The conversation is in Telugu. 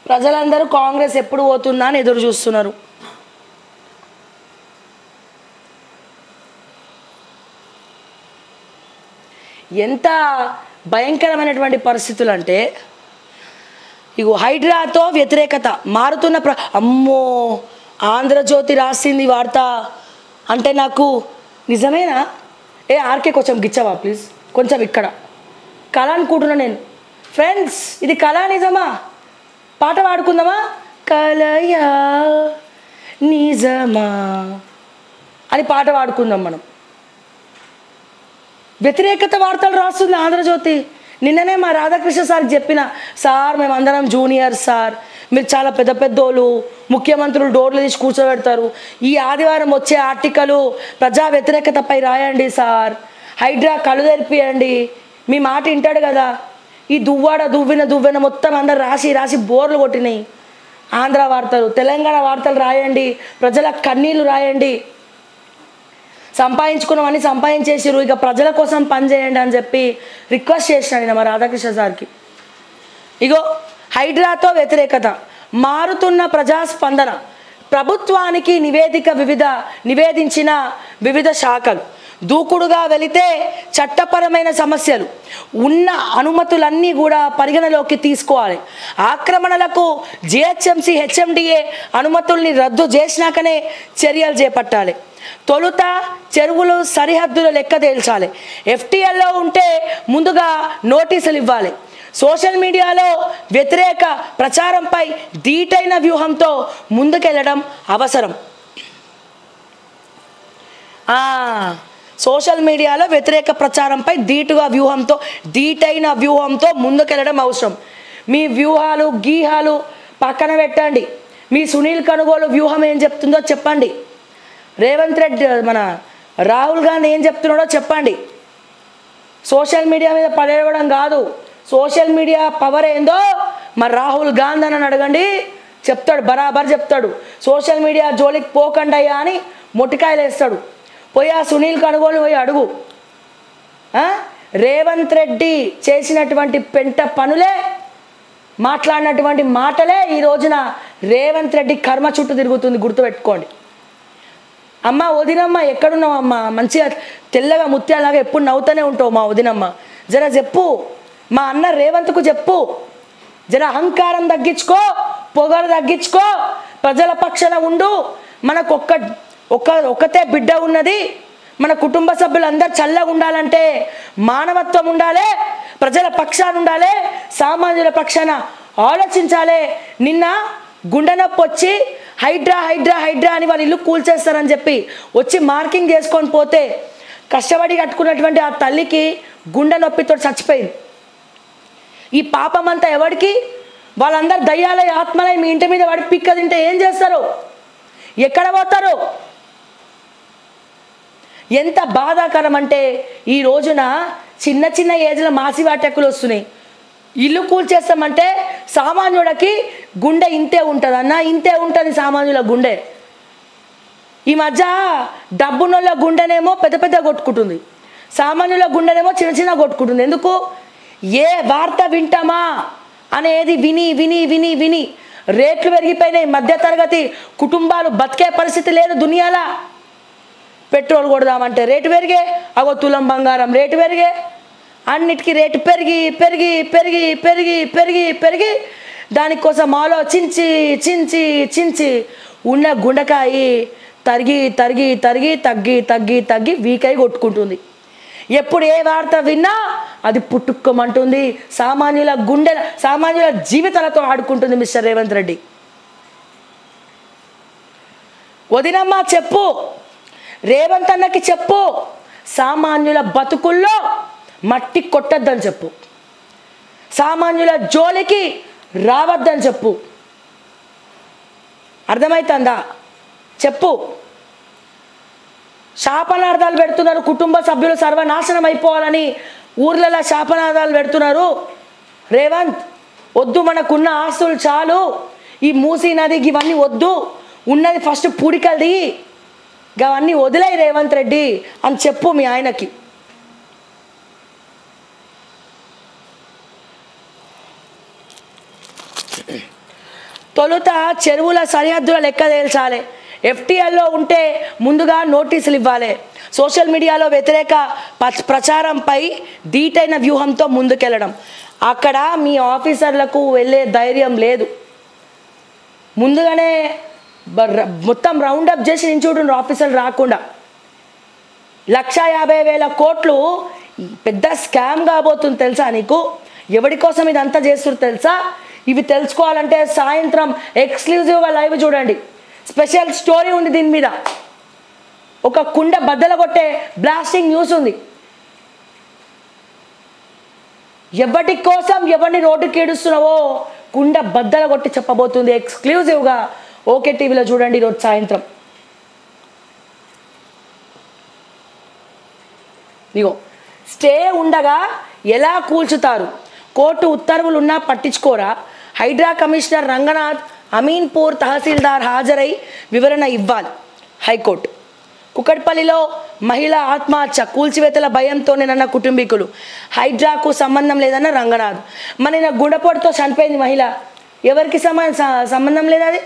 ప్రజలందరూ కాంగ్రెస్ ఎప్పుడు పోతుందా అని ఎదురు చూస్తున్నారు. ఎంత భయంకరమైనటువంటి పరిస్థితులు అంటే ఇగో హైడ్రాతో వ్యతిరేకత మారుతున్న అమ్మో ఆంధ్రజ్యోతి రాసింది వార్త అంటే నాకు నిజమేనా? ఆర్కే కొంచెం గిచ్చవా ప్లీజ్, కొంచెం ఇక్కడ కళ అనుకుంటున్నా నేను. ఫ్రెండ్స్ ఇది కళ నిజమా? పాట పాడుకుందామా? కలయా నిజమా అని పాట పాడుకుందాం మనం. వ్యతిరేకత వార్తలు రాస్తుంది ఆంధ్రజ్యోతి. నిన్ననే మా రాధాకృష్ణ సార్కి చెప్పిన, సార్ మేమందరం జూనియర్ సార్, మీరు చాలా పెద్ద పెద్దోళ్ళు, ముఖ్యమంత్రులు డోర్లు తీసి కూర్చోబెడతారు, ఈ ఆదివారం వచ్చే ఆర్టికలు ప్రజా వ్యతిరేకతపై రాయండి సార్, హైడ్రా కళ్ళు తెరిపియండి, మీ మాట వింటాడు కదా. ఈ దువ్వెన మొత్తం అందరు రాసి రాసి బోర్లు కొట్టినాయి. ఆంధ్ర వార్తలు, తెలంగాణ వార్తలు రాయండి, ప్రజల కన్నీళ్ళు రాయండి, సంపాదించుకున్నామని సంపాదించేసిరు, ఇక ప్రజల కోసం పనిచేయండి అని చెప్పి రిక్వెస్ట్ చేసినాను నేను మా రాధాకృష్ణ సార్కి. ఇగో హైడ్రాతో వ్యతిరేకత, మారుతున్న ప్రజాస్పందన, ప్రభుత్వానికి నివేదించిన వివిధ శాఖలు, దూకుడుగా వెళితే చట్టపరమైన సమస్యలు, ఉన్న అనుమతులన్నీ కూడా పరిగణలోకి తీసుకోవాలి, ఆక్రమణలకు జిహెచ్ఎంసీ హెచ్ఎండిఏ అనుమతుల్ని రద్దు చేసినాకనే చర్యలు చేపట్టాలి, తొలుత చెరువులు సరిహద్దుల లెక్క తేల్చాలి, ఎఫ్టీఎల్లో ఉంటే ముందుగా నోటీసులు ఇవ్వాలి, సోషల్ మీడియాలో వ్యతిరేక ప్రచారంపై ధీటైన వ్యూహంతో ముందుకెళ్ళడం అవసరం. సోషల్ మీడియాలో వ్యతిరేక ప్రచారంపై ధీటైన వ్యూహంతో ముందుకెళ్ళడం అవసరం. మీ వ్యూహాలు గీహాలు పక్కన పెట్టండి, మీ సునీల్ కనుగోలు వ్యూహం ఏం చెప్తుందో చెప్పండి, రేవంత్ రెడ్డి మన రాహుల్ గాంధీ ఏం చెప్తున్నాడో చెప్పండి. సోషల్ మీడియా మీద పడేయడం కాదు, సోషల్ మీడియా పవర్ ఏందో మరి రాహుల్ గాంధీ అని అడగండి, చెప్తాడు, బరాబర్ చెప్తాడు. సోషల్ మీడియా జోలికి పోకండయ్యా అని మొట్టికాయలు వేస్తాడు. పోయి ఆ సునీల్ కనుగోలు పోయి అడుగు. రేవంత్ రెడ్డి చేసినటువంటి పెంట పనులే, మాట్లాడినటువంటి మాటలే ఈ రోజున రేవంత్ రెడ్డి కర్మ చుట్టూ తిరుగుతుంది, గుర్తుపెట్టుకోండి. అమ్మ వదినమ్మ ఎక్కడున్నావు అమ్మ, మంచిగా తెల్లగా ముత్యాలాగా ఎప్పుడు నవ్వుతూనే ఉంటావు మా వదినమ్మ, జర చెప్పు, మా అన్న రేవంత్కు చెప్పు, జర అహంకారం తగ్గించుకో, పొగరు తగ్గించుకో, ప్రజల పక్షాన ఉండు, మనకు ఒక్కతే బిడ్డ ఉన్నది, మన కుటుంబ సభ్యులందరూ చల్లగా ఉండాలంటే మానవత్వం ఉండాలి, ప్రజల పక్షాన ఉండాలి, సామాన్యుల పక్షాన ఆలోచించాలి. నిన్న గుండె నొప్పి వచ్చి హైడ్రా అని వాళ్ళ ఇల్లు కూల్చేస్తారని చెప్పి వచ్చి మార్కింగ్ చేసుకొని పోతే కష్టపడి కట్టుకున్నటువంటి ఆ తల్లికి గుండె నొప్పితో చచ్చిపోయింది. ఈ పాపం అంతా ఎవరికి? వాళ్ళందరూ దయ్యాలై ఆత్మలై మీ ఇంటి మీద వాడి పిక్క తింటే ఏం చేస్తారు? ఎక్కడ పోతారు? ఎంత బాధాకరం అంటే ఈ రోజున చిన్న చిన్న ఏజ్లో మాసివాటెక్కులు వస్తున్నాయి. ఇల్లు కూల్చేస్తామంటే సామాన్యుడికి గుండె ఇంతే ఉంటుంది అన్న, ఇంతే ఉంటుంది సామాన్యుల గుండె. ఈ మధ్య డబ్బునోళ్ళ గుండెనేమో పెద్ద పెద్ద కొట్టుకుంటుంది, సామాన్యుల గుండెనేమో చిన్న చిన్న కొట్టుకుంటుంది. ఎందుకు? ఏ వార్త వింటామా అనేది విని విని విని విని రేట్లు పెరిగిపోయినాయి. మధ్యతరగతి కుటుంబాలు బతికే పరిస్థితి లేదు దునియాలా. పెట్రోల్ కొడదామంటే రేటు పెరిగే, తులం బంగారం రేటు పెరిగే, అన్నిటికీ రేటు పెరిగి పెరిగి పెరిగి పెరిగి పెరిగి పెరిగి దానికోసం ఆలోచించి చించి చించి ఉన్న గుండెకాయ తరిగి తరిగి తరిగి తగ్గి తగ్గి తగ్గి వీకై కొట్టుకుంటుంది. ఎప్పుడు ఏ వార్త విన్నా అది పుట్టుకోమంటుంది, సామాన్యుల జీవితాలతో ఆడుకుంటుంది మిస్టర్ రేవంత్ రెడ్డి. వదినమ్మ చెప్పు, రేవంత్ అన్నకి చెప్పు, సామాన్యుల బతుకుల్లో మట్టి కొట్టద్దని చెప్పు, సామాన్యుల జోలికి రావద్దని చెప్పు. అర్థమవుతుందా? చెప్పు. శాపనార్థాలు పెడుతున్నారు, కుటుంబ సభ్యులు సర్వనాశనం అయిపోవాలని ఊర్లలో శాపనార్థాలు పెడుతున్నారు. రేవంత్ వద్దు, మనకున్న ఆస్తులు చాలు, ఈ మూసీ నది ఇవన్నీ వద్దు, ఉన్నది ఫస్ట్ పూడికలది, అవన్నీ వదిలేయి రేవంత్ రెడ్డి అని చెప్పు మీ ఆయనకి. తొలుత చెరువుల సరిహద్దుల లెక్క తేల్చాలి. FTLలో ఉంటే ముందుగా నోటీసులు ఇవ్వాలి. సోషల్ మీడియాలో వ్యతిరేక ప్రచారంపై ధీటైన వ్యూహంతో ముందుకెళ్ళడం. అక్కడ మీ ఆఫీసర్లకు వెళ్ళే ధైర్యం లేదు. ముందుగానే మొత్తం రౌండప్ చేసి నించుంటున్నారు ఆఫీసర్లు రాకుండా. 1,50,000 కోట్లు పెద్ద స్కామ్ కాబోతుంది తెలుసా నీకు? ఎవరి కోసం ఇదంతా చేస్తున్నారు తెలుసా? ఇవి తెలుసుకోవాలంటే సాయంత్రం ఎక్స్క్లూజివ్గా లైవ్ చూడండి. స్పెషల్ స్టోరీ ఉంది దీని మీద. ఒక కుండ బద్దలు కొట్టే బ్లాస్టింగ్ న్యూస్ ఉంది. ఎవరి కోసం ఎవరిని రోడ్డుకి ఏడుస్తున్నావో కుండ బద్దలు కొట్టి చెప్పబోతుంది ఎక్స్క్లూజివ్గా. ఓకే టీవీలో చూడండి ఈరోజు సాయంత్రం. ఇగో స్టే ఉండగా ఎలా కూల్చుతారు? కోర్టు ఉత్తర్వులు ఉన్నా పట్టించుకోరా? హైడ్రా కమిషనర్ రంగనాథ్ అమీన్పూర్ తహసీల్దార్ హాజరై వివరణ ఇవ్వాలి. హైకోర్టు. కుకట్పల్లిలో మహిళ ఆత్మహత్య, కూల్చివేతల భయంతోనేనన్న కుటుంబీకులు. హైడ్రాకు సంబంధం లేదన్న రంగనాథ్. మన గుండెపోటుతో చనిపోయింది మహిళ. ఎవరికి సంబంధం లేదు అది.